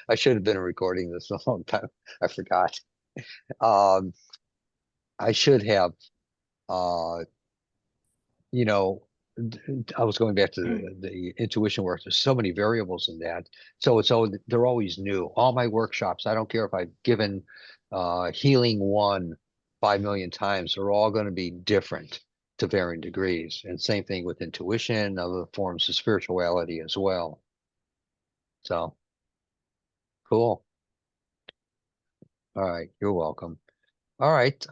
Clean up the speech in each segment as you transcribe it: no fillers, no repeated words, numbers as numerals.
I should have been recording this a long time. I forgot. Um, I should have, uh, you know, I was going back to the intuition work. There's so many variables in that. So they're always new. All my workshops, I don't care if I've given healing one 5 million times, they're all going to be different to varying degrees. And same thing with intuition, other forms of spirituality as well. So cool. All right, you're welcome. All right.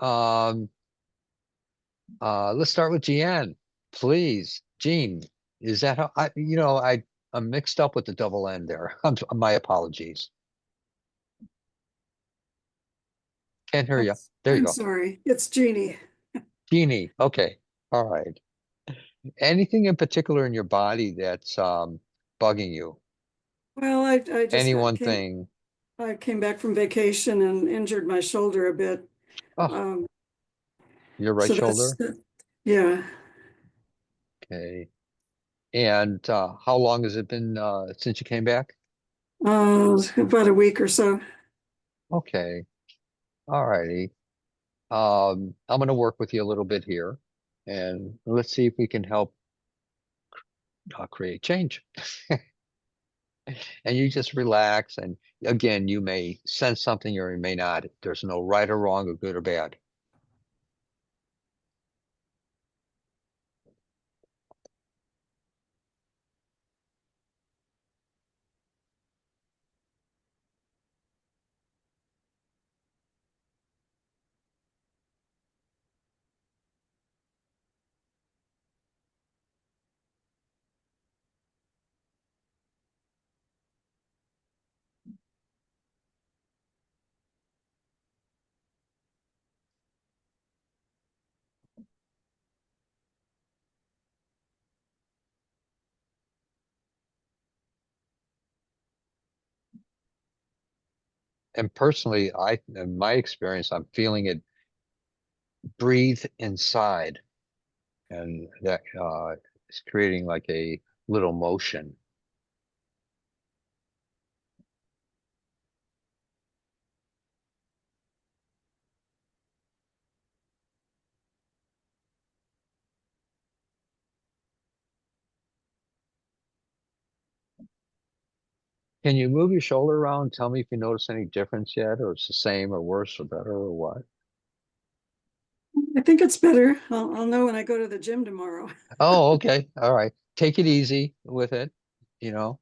Let's start with Jeanne, please. Jean, is that how I'm mixed up with the double N there. My apologies. Can't hear you. There you I'm go. sorry. It's Jeannie. Jeannie. Okay. All right. Anything in particular in your body that's bugging you? Well, I just Any got, one thing? I came back from vacation and injured my shoulder a bit. Oh, Um, your right so that's shoulder. yeah. Okay. And how long has it been since you came back? About a week or so. Okay. All righty. I'm going to work with you a little bit here, and let's see if we can help create change. And you just relax. And again, you may sense something or you may not. There's no right or wrong or good or bad. And personally, in my experience, I'm feeling it breathe inside, and that is creating like a little motion. Can you move your shoulder around? Tell me if you notice any difference yet, or it's the same, or worse, or better, or what? I think it's better. I'll know when I go to the gym tomorrow. Oh, okay. All right. Take it easy with it, you know.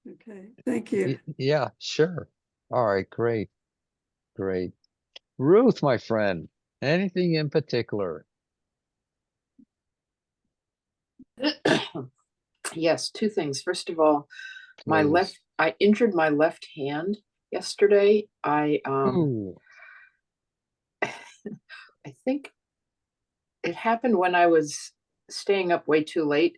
Okay, thank you. Yeah, sure. All right, great, great. Ruth, my friend, anything in particular? Yes, two things. First of all, Please. I injured my left hand yesterday. Ooh. I think it happened when I was staying up way too late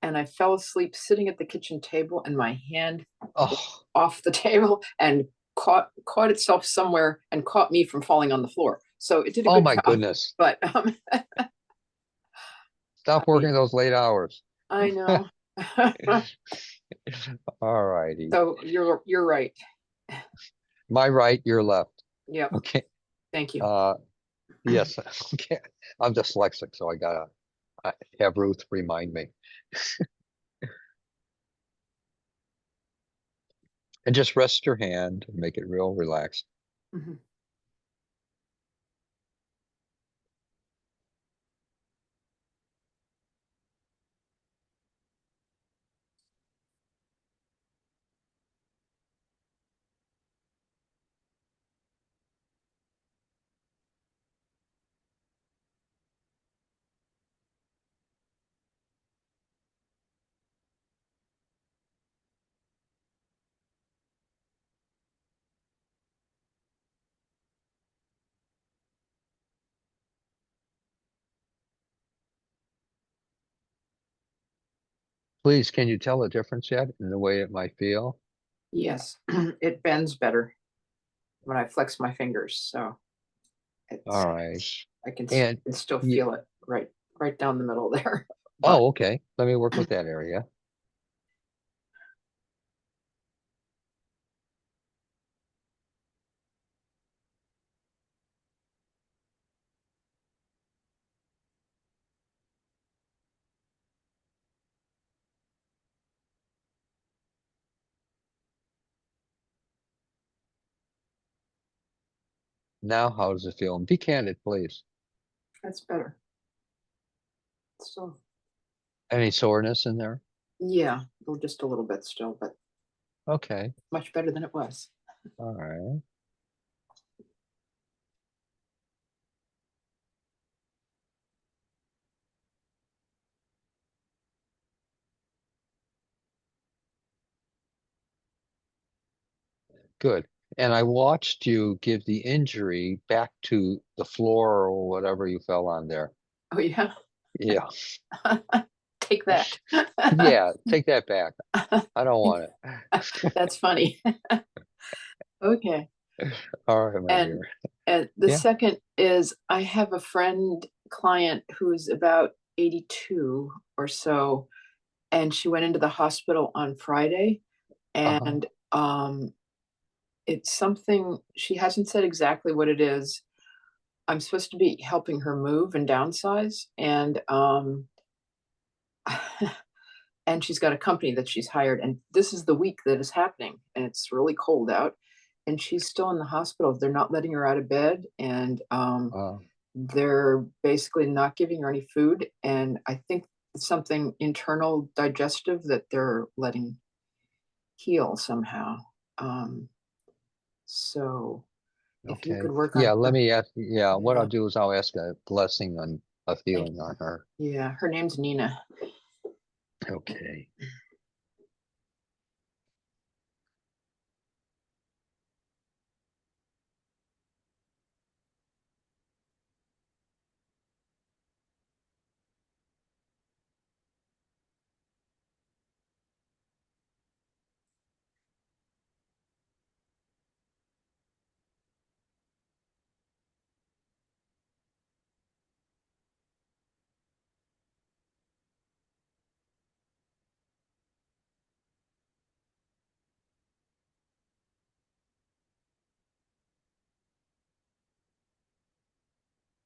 and I fell asleep sitting at the kitchen table and my hand Oh, off the table and caught itself somewhere and caught me from falling on the floor. So it did a oh good my job. goodness. But Stop I working those late hours. I know. All righty. So you're right. My right, your left. Yep. Okay. Thank you. Uh, yes. Okay. I'm dyslexic, so I gotta have Ruth remind me. And just rest your hand and make it real relaxed. Mhm. Please, can you tell the difference yet in the way it might feel? Yes, it bends better when I flex my fingers. So it's All right. I And can still you, feel it right down the middle there. But oh, okay. Let me work with that area. Now, how does it feel? And be candid, please. That's better. So, Any soreness in there? yeah, well, just a little bit still, but Okay. much better than it was. All right. Good. And I watched you give the injury back to the floor or whatever you fell on there. Oh, yeah. Yeah. Take that. Yeah. Take that back. I don't want it. That's funny. Okay. All right, my And dear. the Yeah. second is I have a friend client who's about 82 or so, and she went into the hospital on Friday, Uh-huh. and it's something she hasn't said exactly what it is. I'm supposed to be helping her move and downsize, and and she's got a company that she's hired, and this is the week that is happening, and it's really cold out, and she's still in the hospital. They're not letting her out of bed, and Uh, they're basically not giving her any food, and I think it's something internal digestive that they're letting heal somehow. Um, so if you okay. could work on Yeah, let her. me ask. Yeah, what I'll Yeah, do is I'll ask a blessing on of thank healing on her. you. Yeah, her name's Nina. Okay.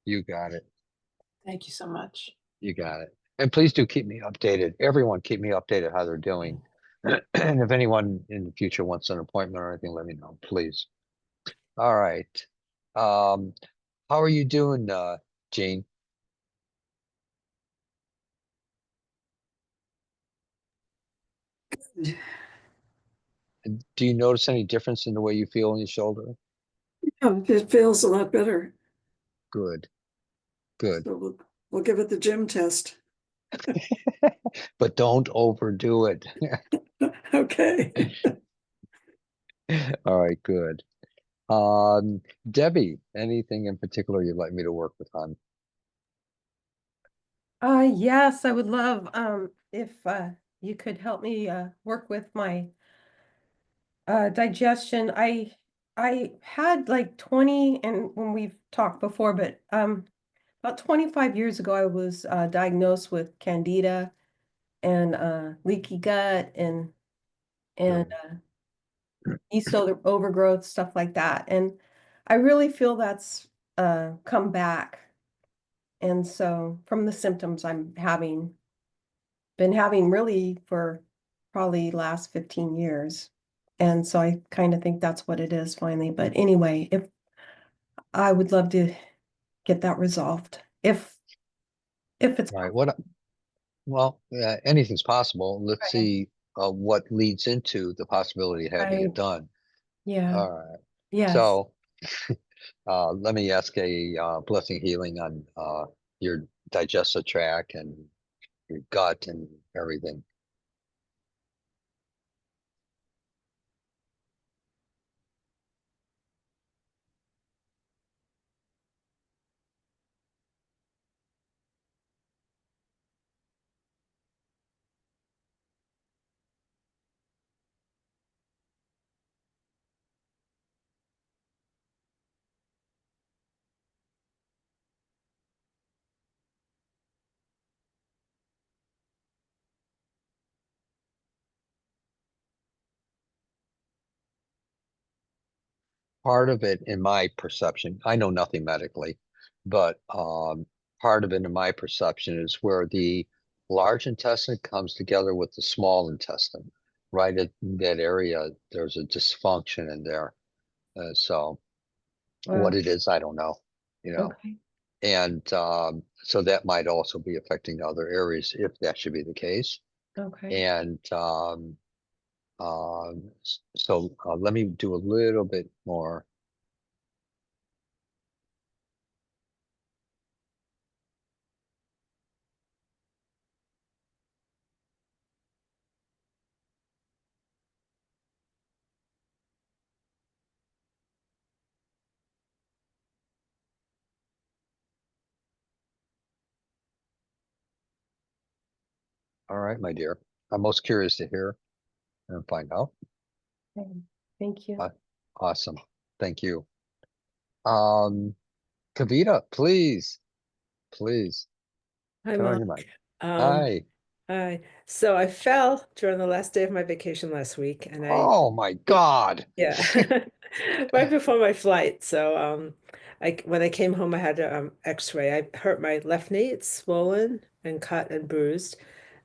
You got it. Thank you so much. You got it. And please do keep me updated. Everyone keep me updated how they're doing. And if anyone in the future wants an appointment or anything, let me know, please. All right. Um, how are you doing, Jean? Do you notice any difference in the way you feel in your shoulder? It feels a lot better. Good, good. So we'll give it the gym test. But don't overdo it. Okay. All right, good. Debbie, anything in particular you'd like me to work with on? Yes, I would love if you could help me work with my digestion. I had like 20, and when we've talked before, but about 25 years ago I was diagnosed with candida and leaky gut and Good. yeast overgrowth, stuff like that. And I really feel that's come back. And so from the symptoms I'm been having really for probably last 15 years. And so I kind of think that's what it is finally. But anyway, if I would love to get that resolved, if it's All right. Well, anything's possible. Let's right. see what leads into the possibility of having Right. it done. Yeah. All right. Yes. So let me ask a blessing healing on your digestive tract and your gut and everything. Part of it, in my perception, I know nothing medically, but part of it, in my perception, is where the large intestine comes together with the small intestine. Right in that area, there's a dysfunction in there. So What Wow. it is, I don't know, you know. Okay. And so that might also be affecting other areas if that should be the case. Okay. And so let me do a little bit more. All right, my dear. I'm most curious to hear and find out. Okay. Thank you. Uh, Awesome. Thank you. Kavita, please, please Hi, turn on Mark. your mic. Um, Hi. Hi. So I fell during the last day of my vacation last week, and Oh my God. yeah, right before my flight. So when I came home, I had an X-ray. I hurt my left knee. It's swollen and cut and bruised.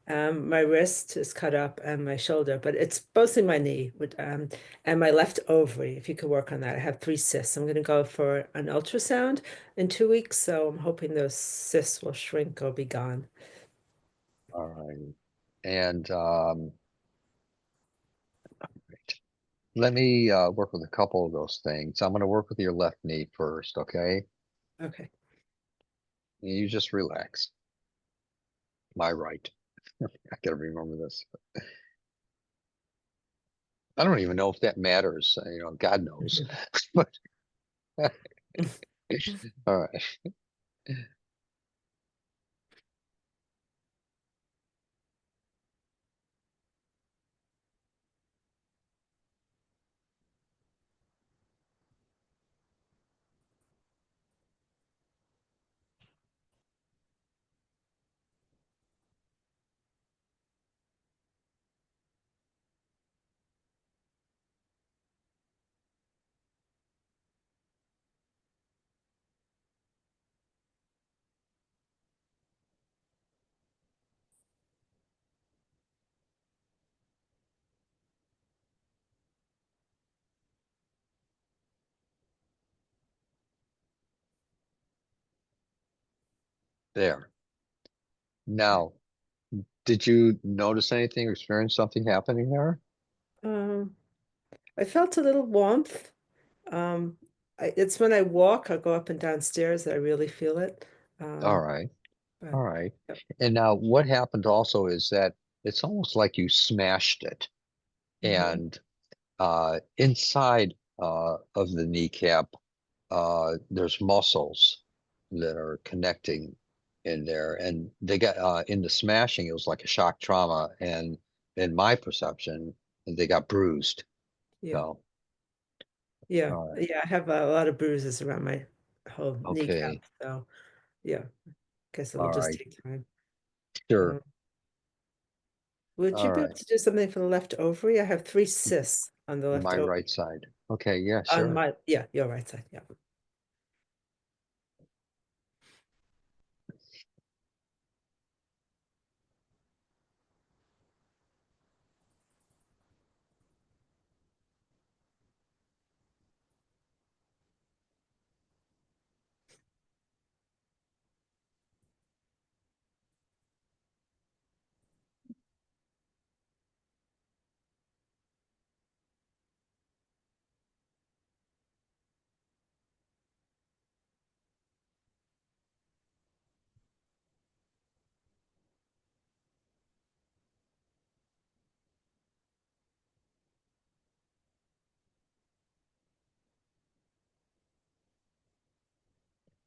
My wrist is cut up and my shoulder, but it's mostly my knee and my left ovary. If you could work on that, I have 3 cysts. I'm going to go for an ultrasound in 2 weeks, so I'm hoping those cysts will shrink or be gone. All right. And right. Let me work with a couple of those things. I'm going to work with your left knee first, okay? Okay. You just relax. My right. I gotta remember this. I don't even know if that matters. God knows. But all right. There. Now, did you notice anything or experience something happening there? Um, I felt a little warmth. It's when I walk, I go up and down stairs that I really feel it. All Um, right. but All right. yep. And now what happened also is that it's almost like you smashed it. Mhm. And inside of the kneecap, there's muscles that are connecting in there. And they got in the smashing, it was like a shock trauma. And in my perception, they got bruised. Yeah, So, yeah, all right. yeah. I have a lot of bruises around my whole Okay. kneecap, so yeah. Guess it'll All just right. take time. Sure. Um, would you All be able right. to do something for the left ovary? I have 3 cysts on the left My ovary. right side. Okay. Yeah, On sure. my, yeah, your right side. Yeah.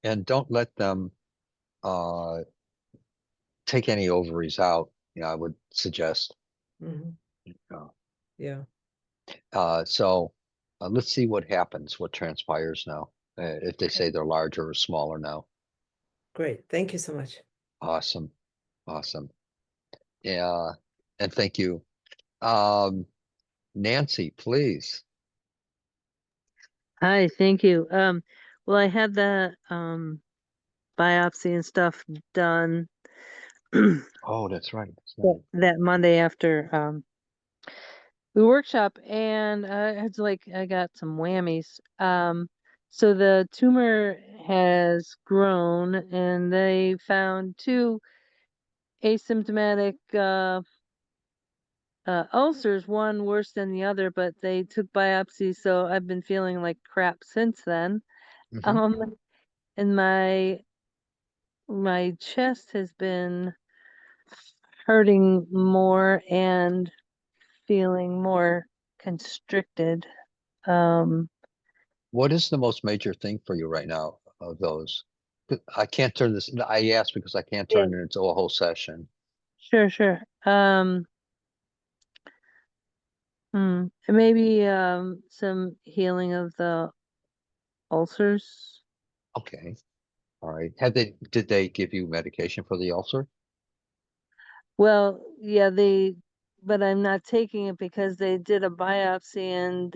And don't let them uh, take any ovaries out. I would suggest. Hmm. Uh, Yeah. so let's see what happens, what transpires now. If they Okay. say they're larger or smaller now. Great. Thank you so much. Awesome. Awesome. Yeah. And thank you. Um, Nancy, please. Hi, thank you. Well, I had the biopsy and stuff done Oh, that's right. That's that right. that Monday after the workshop, and it's like I got some whammies. So the tumor has grown and they found two asymptomatic ulcers, one worse than the other, but they took biopsies, so I've been feeling like crap since then. Mhm. And my chest has been hurting more and feeling more constricted. Um, What is the most major thing for you right now of those? 'Cause I can't turn this, I asked because I can't yeah, turn it into a whole session. sure. Maybe some healing of the ulcers. Okay, all right. Did they give you medication for the ulcer? Well, yeah, but I'm not taking it because they did a biopsy and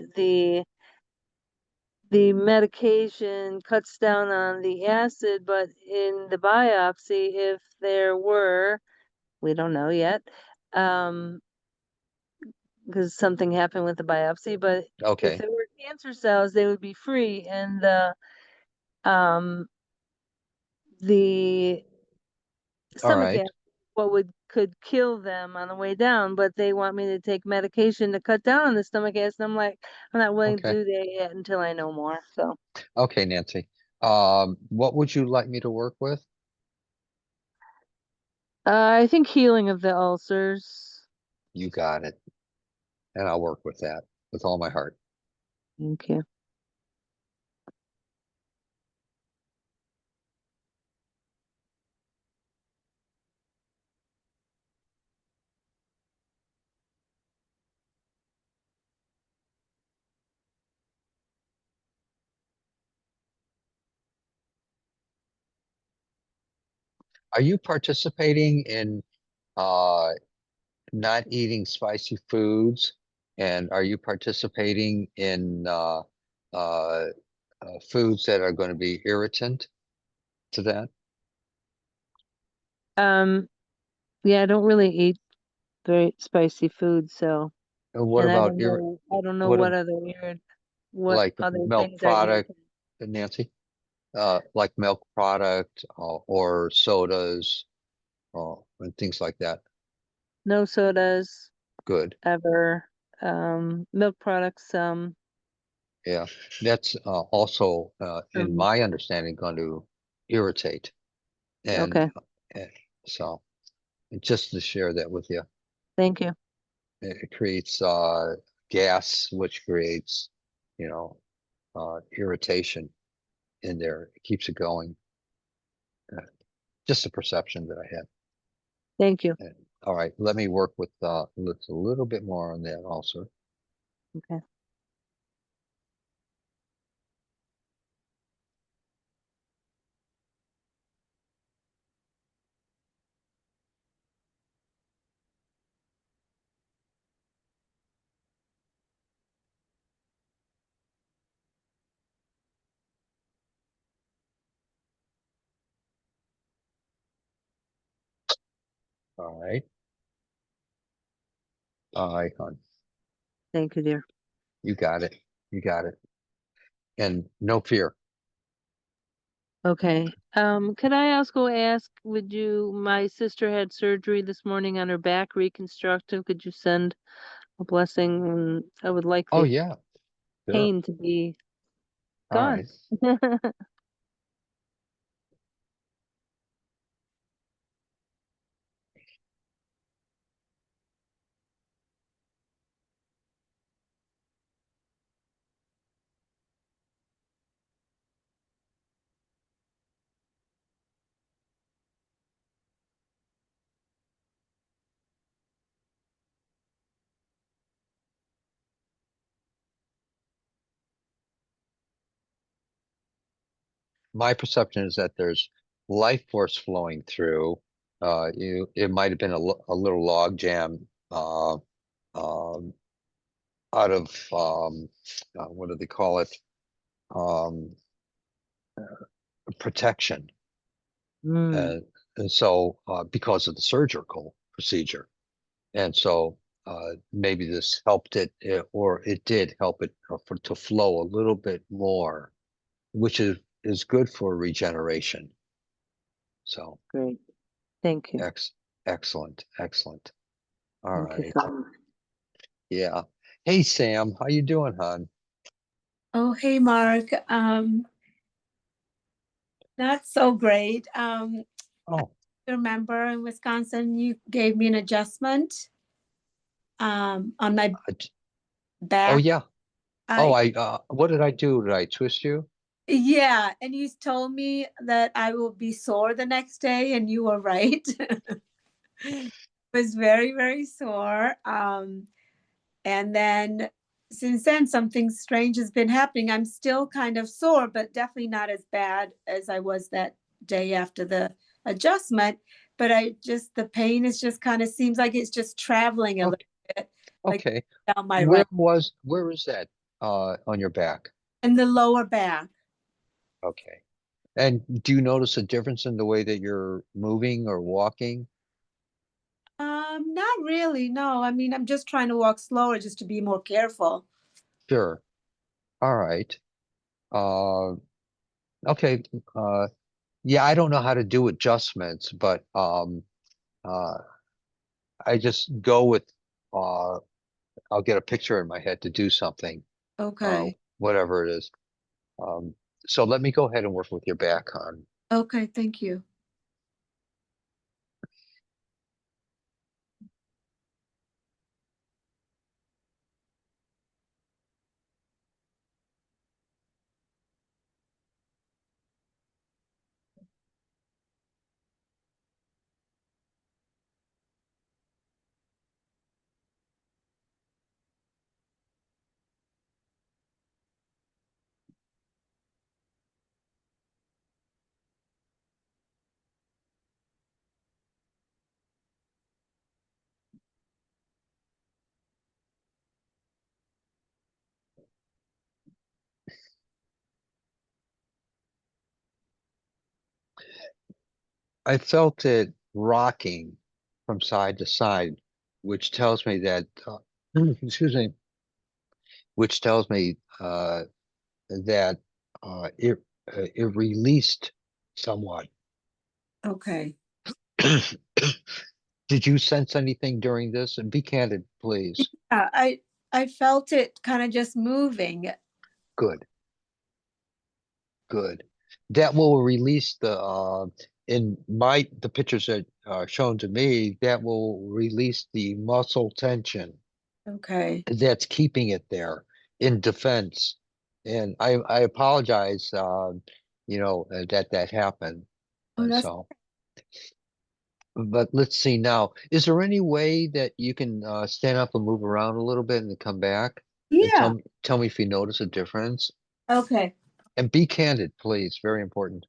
the medication cuts down on the acid, but in the biopsy, if there were, we don't know yet, um, because something happened with the biopsy, but if Okay, there were cancer cells, they would be free, and um the all stomach right, acid what would could kill them on the way down, but they want me to take medication to cut down on the stomach acid. I'm like, I'm not willing to okay, do that yet until I know more. So okay, Nancy. What would you like me to work with? I think healing of the ulcers. You got it, and I'll work with that with all my heart. Thank you. Are you participating in uh not eating spicy foods? And are you participating in foods that are going to be irritant to that? Um, yeah, I don't really eat very spicy food, so And what and about I don't know what what ab- what like other milk things are product, irritant. Nancy? Like milk product or sodas and things like that. No sodas Good. ever. Milk products, Yeah. That's also, in um, my understanding, going to irritate. And okay. uh, so just to share that with you, Thank you. it creates gas, which creates, you know, irritation in there. It keeps it going. Uh, just a perception that I had. Thank you. And, all right, let me work with a little bit more on that also. Okay. All right. All right, hon. Thank you, dear. You got it. You got it. And no fear. Okay. Could I also ask, my sister had surgery this morning on her back, reconstructive. Could you send a blessing? And I would like Oh the yeah, sure. pain to be All gone. right. My perception is that there's life force flowing through. It might have been a little log jam um, out of what do they call it? Um, protection. Mm, And, and so because of the surgical procedure. And so maybe this helped it, or it did help it to flow a little bit more which is good for regeneration. So Great. Thank you. excellent. All Thank you right. so much. Yeah. Hey, Sam, how you doing, hon? Oh, hey, Mark. Not so great. Oh, Remember in Wisconsin, you gave me an adjustment on my oh back. yeah. Oh, I what did I do? Did I twist you? Yeah, and you told me that I will be sore the next day, and you were right. Was very, very sore. And then since then, something strange has been happening. I'm still kind of sore, but definitely not as bad as I was that day after the adjustment. But the pain is just kind of seems like it's just traveling a little Okay. bit, like Okay. down my right Where is that on your back? in the lower back. Okay. And do you notice a difference in the way that you're moving or walking? Not really. No, I mean, I'm just trying to walk slower just to be more careful. Sure. All right. Uh, okay. Yeah, I don't know how to do adjustments, but uh, I just go with uh, I'll get a picture in my head to do something, Okay. whatever it is. Um, so let me go ahead and work with your back, hon. Okay, thank you. I felt it rocking from side to side, which tells me that, excuse me, which tells me that it released somewhat. Okay. Did you sense anything during this? And be candid, please. I felt it kind of just moving. Good, good. That will release the pictures that are shown to me, that will release the muscle tension Okay. that's keeping it there in defense. And I apologize, that happened. Oh, that's So, but let's see now. Is there any way that you can stand up and move around a little bit and then come back and yeah. tell me if you notice a difference? Okay. And be candid, please. Very important.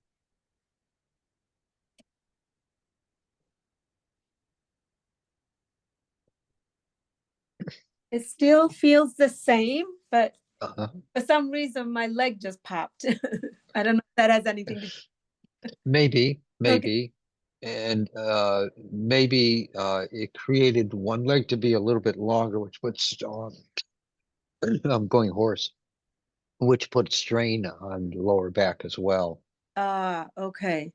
It still feels the same, but Uh-huh. for some reason my leg just popped. I don't know if that has anything to do. Maybe, Okay. maybe. And maybe it created one leg to be a little bit longer, which puts I'm going hoarse, which puts strain on the lower back as well. Okay.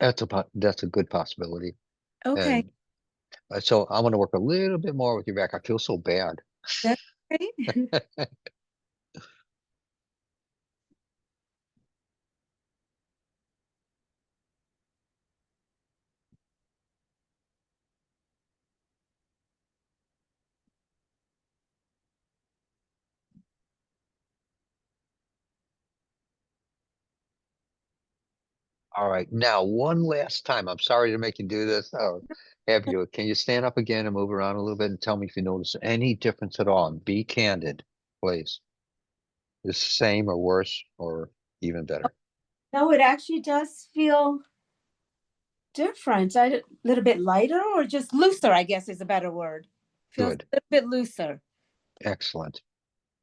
That's a good possibility. Okay. And so I'm going to work a little bit more with your back. I feel so bad. That's great. All right. Now, one last time. I'm sorry to make you do this. Oh, have you? Can you stand up again and move around a little bit and tell me if you notice any difference at all? And be candid, please. Is the same or worse or even better? No, it actually does feel different. A little bit lighter or just looser, I guess is a better word. Feels Good. a little bit looser. Excellent.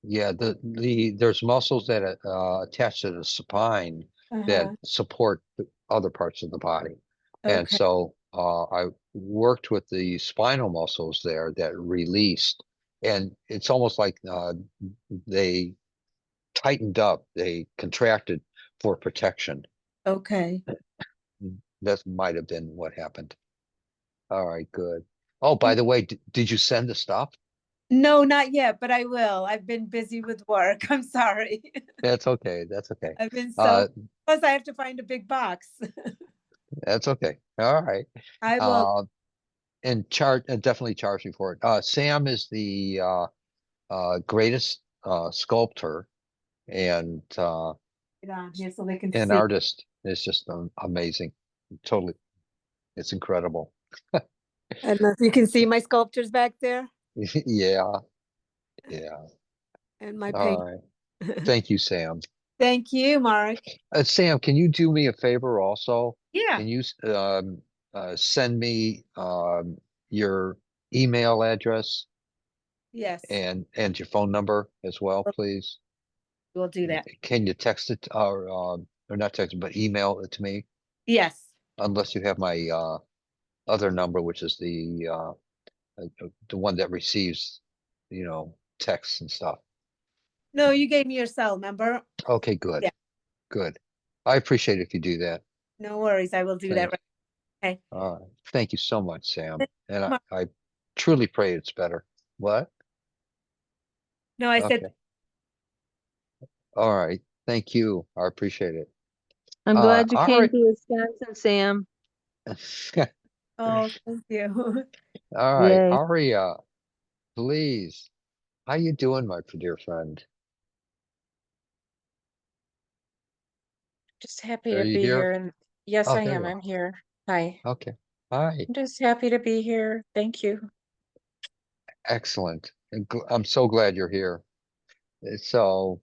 Yeah, there's muscles that attach to the spine that Uh-huh. support the other parts of the body. And Okay. so I worked with the spinal muscles there that released, and it's almost like they tightened up. They contracted for protection. Okay. That might have been what happened. All right, good. Oh, by the way, did you send the stuff? No, not yet, but I will. I've been busy with work. I'm sorry. That's okay. That's okay. I've been Uh, so, plus I have to find a big box. that's okay. All right. I will, And definitely charge me for it. Sam is the greatest sculptor and get on here so they can an see. artist. It's just amazing. Totally, it's incredible. I don't know if you can see my sculptures back there Yeah, yeah. and my paint. All right. Thank you, Sam. Thank you, Mark. Sam, can you do me a favor also? Yeah. Can you send me your email address Yes, and your phone number as well, please? we'll do that. Can you text it or not text it, but email it to me? Yes. Unless you have my other number, which is the one that receives, texts and stuff. No, you gave me your cell number. Okay, good, Yeah. good. I appreciate it if you do that. No worries. I will do that. Thank- Right. Okay. All right. Thank you so much, Sam. And Mark. I truly pray it's better. What? No, I said, Okay. All right. Thank you. I appreciate it. I'm glad you All came right. to Wisconsin, Sam. oh, thank you. All right. Yay. Aria, please. How you doing, my dear friend? Just happy Are to you be here? here. And yes, Oh, I there am. you I'm here. Hi. are. Okay. Hi. I'm just happy to be here. Thank you. Excellent. I'm so glad you're here. So,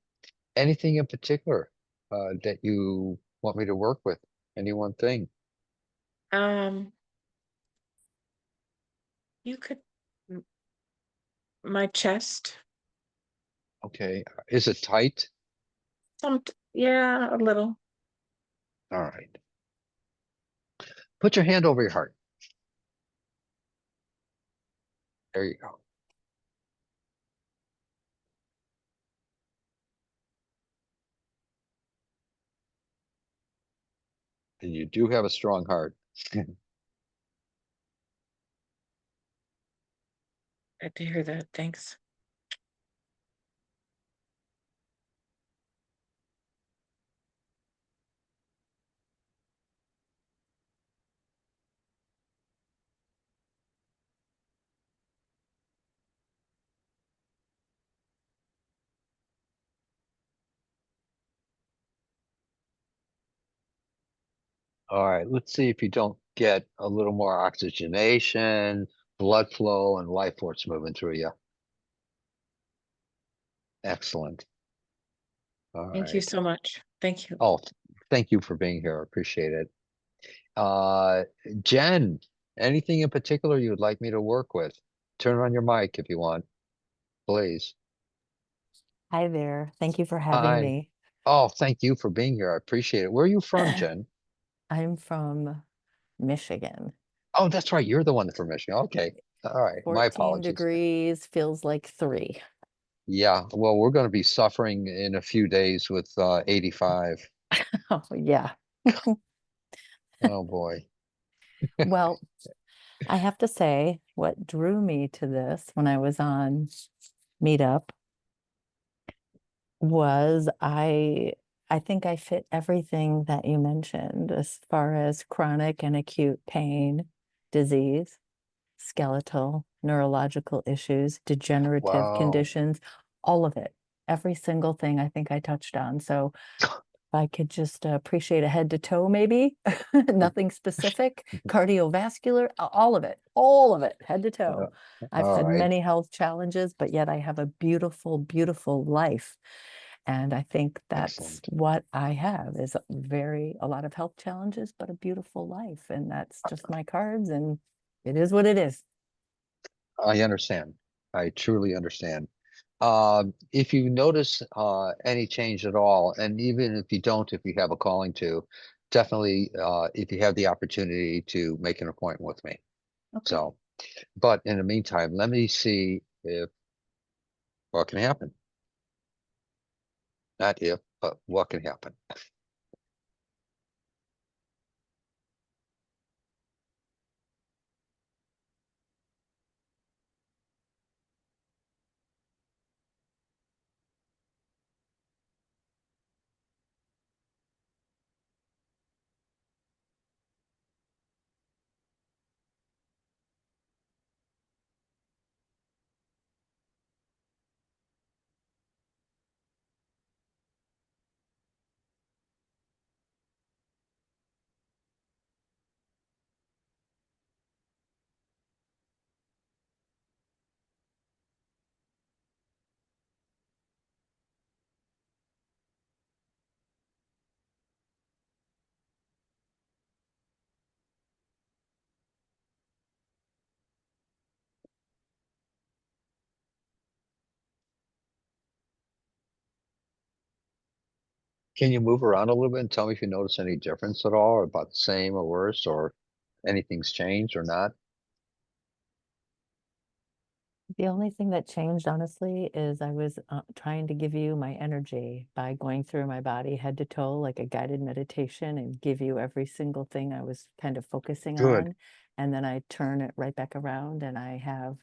anything in particular that you want me to work with? Any one thing? Um, you could my chest. Okay. Is it tight? Yeah, a little. All right. Put your hand over your heart. There you go. And you do have a strong heart. Glad to hear that. Thanks. All right, let's see if you don't get a little more oxygenation, blood flow, and life force moving through you. Excellent. All Thank you right. so much. Thank you. Oh, thank you for being here. I appreciate it. Jen, anything in particular you would like me to work with? Turn on your mic if you want, please. Hi there. Thank you for having Hi. me. Oh, thank you for being here. I appreciate it. Where are you from, Jen? I'm from Michigan. Oh, that's right. You're the one from Michigan. Okay. All right. My 14 apologies. degrees feels like 3. Yeah. Well, we're going to be suffering in a few days with 85. Oh, yeah. Oh boy. Well, I have to say, what drew me to this when I was on Meetup was I think I fit everything that you mentioned as far as chronic and acute pain, disease, skeletal, neurological issues, degenerative Wow. conditions, all of it. Every single thing I think I touched on. So if I could just appreciate a head to toe, maybe, nothing specific, cardiovascular, all of it, head to toe. I've All had right. many health challenges, but yet I have a beautiful, beautiful life. And I think that's Excellent. what I have is a lot of health challenges, but a beautiful life. And that's just my cards, and it is what it is. I understand. I truly understand. If you notice any change at all, and even if you don't, if you have a calling to, definitely if you have the opportunity to make an appointment with me. Okay. So, but in the meantime, let me see if what can happen. Not if, but what can happen. Can you move around a little bit and tell me if you notice any difference at all, or about the same or worse, or anything's changed or not? The only thing that changed, honestly, is I was trying to give you my energy by going through my body head to toe, like a guided meditation, and give you every single thing I was kind of focusing Good. on. And then I turn it right back around and I have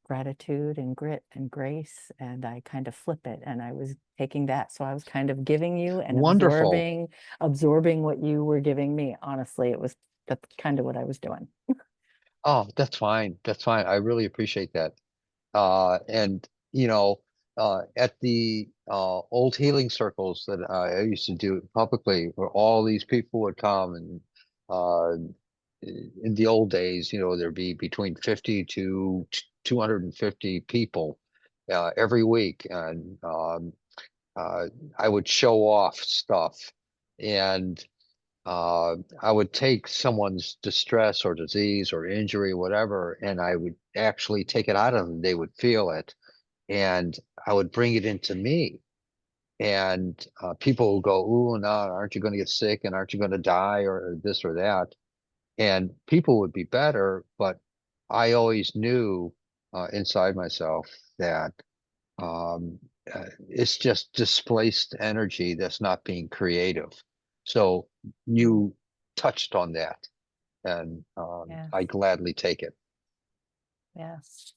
gratitude and grit and grace, and I kind of flip it. And I was taking that. So I was kind of giving you and Wonderful. absorbing what you were giving me. Honestly, that's kind of what I was doing. Oh, that's fine. That's fine. I really appreciate that. And at the old healing circles that I used to do publicly, where all these people would come, and uh, in the old days, there'd be between 50 to 250 people every week, and uh, I would show off stuff, and I would take someone's distress or disease or injury, whatever, and I would actually take it out of them. They would feel it, and I would bring it into me. And people would go, "Ooh, no, aren't you going to get sick? And aren't you going to die, or this or that?" And people would be better, but I always knew inside myself that um, it's just displaced energy that's not being creative. So you touched on that, and Yes. I gladly take it. Yes.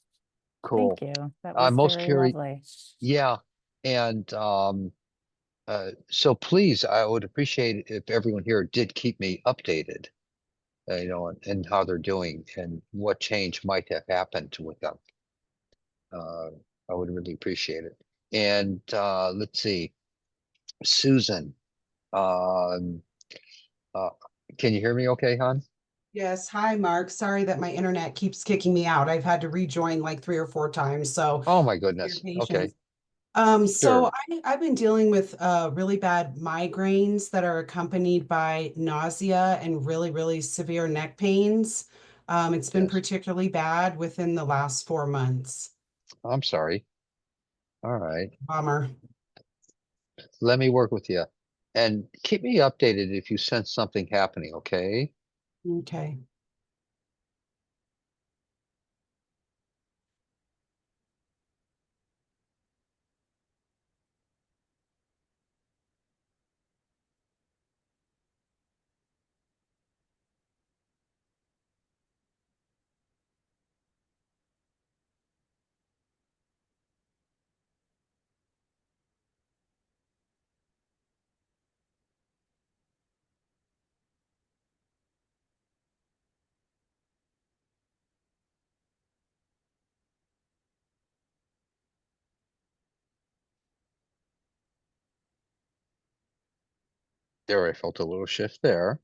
Cool. Thank you. That I'm was most very curious. lovely. Yeah. And so please, I would appreciate if everyone here did keep me updated, and how they're doing and what change might have happened with them. Uh, I would really appreciate it. And let's see, Susan, um, uh, can you hear me okay, hon? Yes. Hi, Mark. Sorry that my internet keeps kicking me out. I've had to rejoin like 3 or 4 times. So Oh my your goodness. Okay, patience. So sure. I've been dealing with really bad migraines that are accompanied by nausea and really, really severe neck pains. It's been Yes. particularly bad within the last 4 months. I'm sorry. All right. Bummer. Let me work with you. And keep me updated if you sense something happening, okay? Okay. There, I felt a little shift there.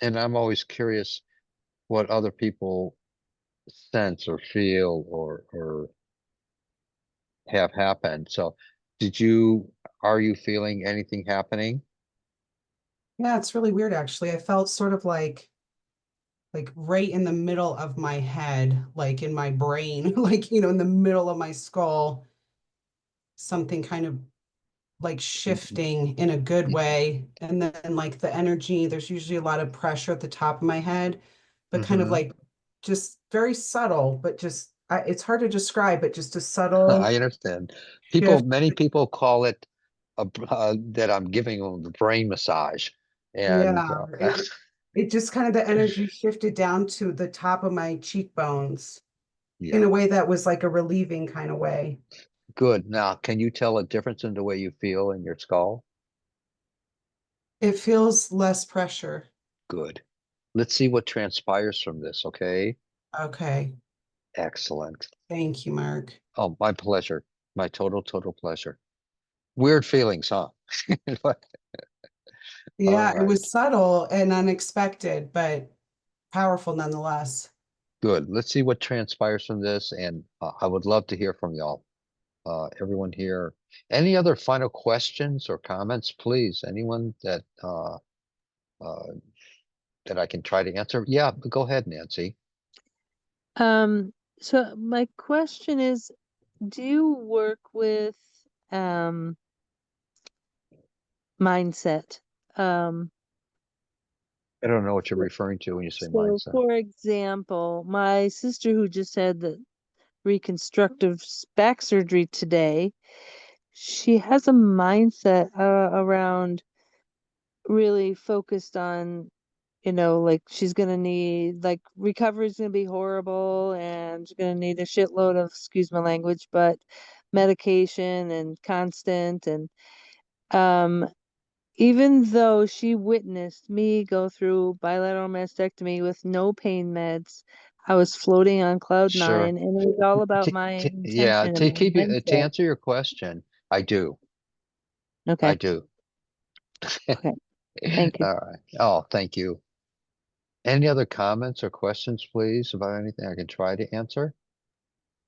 And I'm always curious what other people sense or feel or have happened. So are you feeling anything happening? Yeah, it's really weird actually. I felt sort of like right in the middle of my head, like in my brain, like, in the middle of my skull, something kind of like shifting in a good way. And then like the energy, there's usually a lot of pressure at the top of my head, but kind of Mhm. like just very subtle, but just it's hard to describe, but just a subtle I understand. shift. Many people call it that I'm giving them the brain massage. And Yeah, it just kind of the energy shifted down to the top of my cheekbones in yeah, a way that was like a relieving kind of way. good. Now, can you tell a difference in the way you feel in your skull? It feels less pressure. Good. Let's see what transpires from this, okay? Okay. Excellent. Thank you, Mark. Oh, my pleasure. My total pleasure. Weird feelings, huh? All Yeah, it right. was subtle and unexpected, but powerful nonetheless. Good. Let's see what transpires from this, and I would love to hear from y'all. Everyone here. Any other final questions or comments, please? Anyone that that I can try to answer? Yeah, go ahead, Nancy. So my question is, do you work with mindset? Um, I don't know what you're referring to when you say so mindset. for example, my sister who just had the reconstructive back surgery today, she has a mindset around really focused on, like she's gonna need, like, recovery's gonna be horrible and she's gonna need a shitload of, excuse my language, but medication and constant, and um even though she witnessed me go through bilateral mastectomy with no pain meds, I was floating on cloud Sure. nine, and it was all about my Yeah, intention and to keep my you to mindset. answer your question, I do. I Okay, do. okay, thank you. All right. Oh, thank you. Any other comments or questions, please, about anything I can try to answer?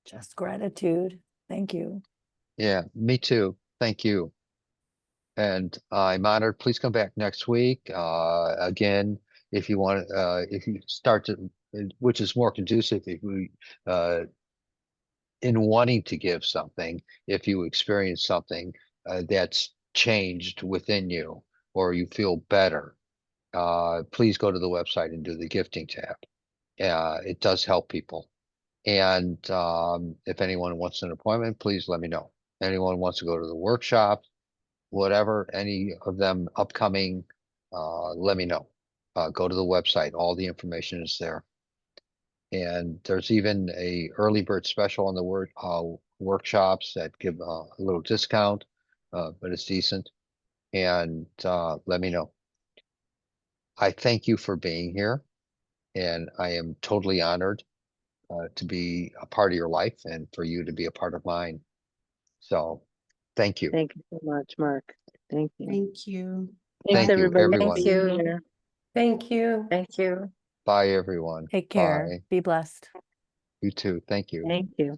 Just gratitude. Thank you. Yeah, me too. Thank you. And I'm honored. Please come back next week. Again, if you want, if you start to, which is more conducive if we, in wanting to give something, if you experience something that's changed within you or you feel better, please go to the website and do the gifting tab. It does help people. And if anyone wants an appointment, please let me know. Anyone wants to go to the workshop, whatever, any of them upcoming, let me know. Go to the website. All the information is there. And there's even a early bird special on the workshops that give a little discount, but it's decent. And let me know. I thank you for being here, and I am totally honored to be a part of your life and for you to be a part of mine. So thank you. Thank you so much, Mark. Thank you. Thank you. Thanks, Thank you, everybody. for everyone. Thank being you. here. Thank you. Thank you. Bye, everyone. Take care. Bye. Be blessed. You too. Thank you. Thank you.